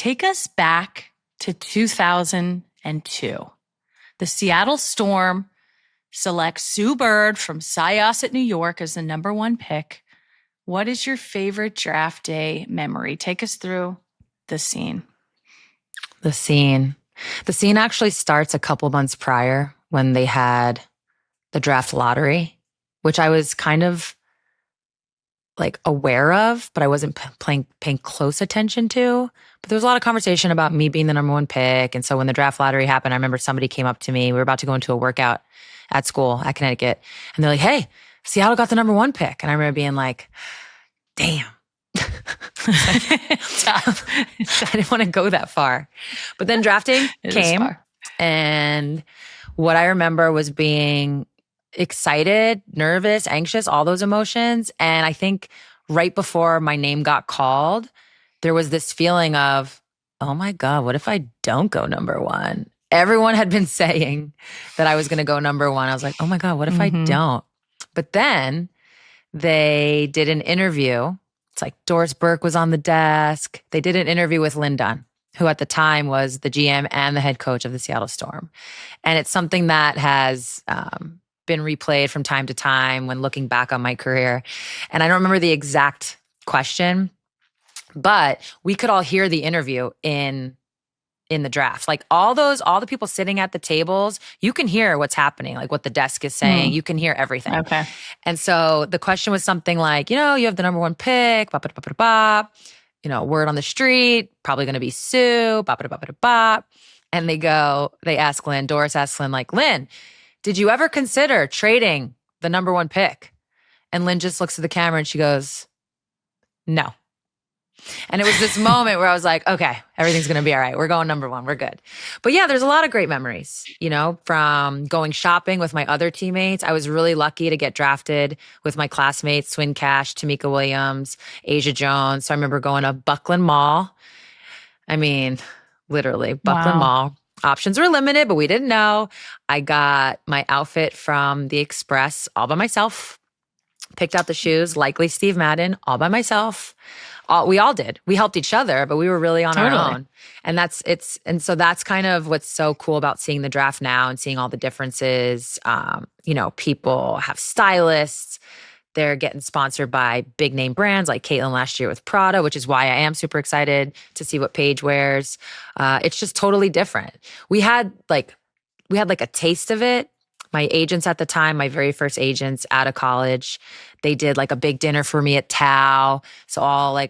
take us back to 2002. The Seattle Storm selects Sue Bird from Syosset, New York as the number 1 pick. What is your favorite draft day memory? Take us through the scene. The scene actually starts a couple months prior when they had the draft lottery, which I was kind of like aware of, but I wasn't paying close attention to. But there was a lot of conversation about me being the number 1 pick. And so when the draft lottery happened, I remember somebody came up to me. We were about to go into a workout at school at Connecticut. And they're like, hey, Seattle got the number 1 pick. And I remember being like, damn. Tough. I didn't want to go that far. But then drafting came. And what I remember was being excited, nervous, anxious, all those emotions. And I think right before my name got called, there was this feeling of, oh my God, what if I don't go number 1? Everyone had been saying that I was going to go number 1. I was like, oh my God, what if I don't? But then they did an interview. It's like Doris Burke was on the desk. They did an interview with Lynn Dunn, who at the time was the GM and the head coach of the Seattle Storm. And it's something that has been replayed from time to time when looking back on my career. And I don't remember the exact question, but we could all hear the interview in the draft. Like all the people sitting at the tables, you can hear what's happening, like what the desk is saying. You can hear everything. Okay. And so the question was something like, you have the number 1 pick, bop, bop, bop, bop. Word on the street, probably going to be Sue, bop, bop, bop, bop. And Doris asks Lynn, like, Lynn, did you ever consider trading the number 1 pick? And Lynn just looks at the camera and she goes, no. And it was this moment where I was like, okay, everything's going to be all right. We're going number 1. We're good. But yeah, there's a lot of great memories, from going shopping with my other teammates. I was really lucky to get drafted with my classmates, Swin Cash, Tamika Williams, Asia Jones. So I remember going to Buckland Mall. I mean, literally Buckland Mall. Options were limited, but we didn't know. I got my outfit from the Express all by myself. Picked out the shoes, likely Steve Madden, all by myself. We all did. We helped each other, but we were really on our own. And so that's kind of what's so cool about seeing the draft now and seeing all the differences. People have stylists. They're getting sponsored by big name brands like Caitlin last year with Prada, which is why I am super excited to see what Paige wears. It's just totally different. We had a taste of it. My agents at the time, my very first agents out of college, they did like a big dinner for me at Tao. So all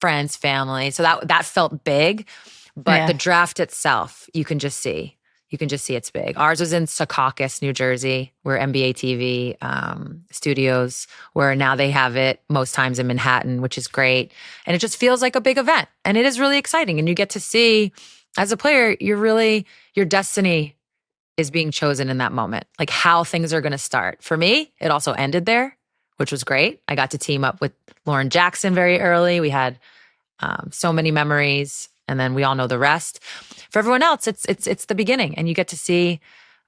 friends, family. So that felt big. But the draft itself, you can just see it's big. Ours was in Secaucus, New Jersey, where NBA TV studios, where now they have it most times in Manhattan, which is great. And it just feels like a big event. And it is really exciting. And you get to see, as a player, your destiny is being chosen in that moment, like how things are going to start. For me, it also ended there, which was great. I got to team up with Lauren Jackson very early. We had so many memories, and then we all know the rest. For everyone else, it's the beginning, and you get to see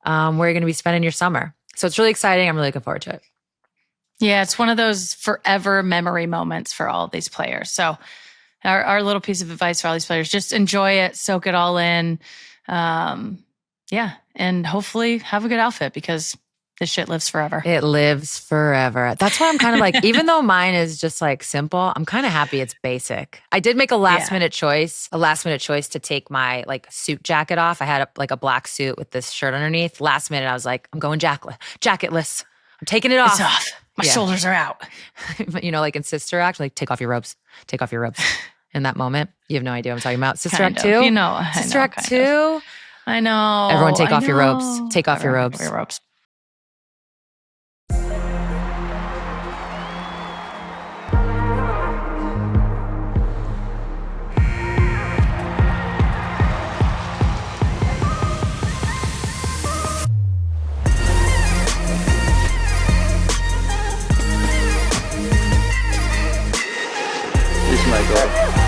where you're going to be spending your summer. So it's really exciting. I'm really looking forward to it. Yeah, it's one of those forever memory moments for all of these players. So our little piece of advice for all these players, just enjoy it, soak it all in. And hopefully have a good outfit because this shit lives forever. It lives forever. That's why I'm kind of like, even though mine is just like simple, I'm kind of happy it's basic. I did make a last minute choice to take my like suit jacket off. I had a black suit with this shirt underneath. Last minute, I was like, I'm going jacketless. I'm taking it off. It's off. My shoulders are out. Like in Sister Act, like take off your robes. In that moment, you have no idea what I'm talking about. Sister Act 2? Sister Act 2? I know. Everyone take off your robes. Take off your robes. Your robes. This is my goal.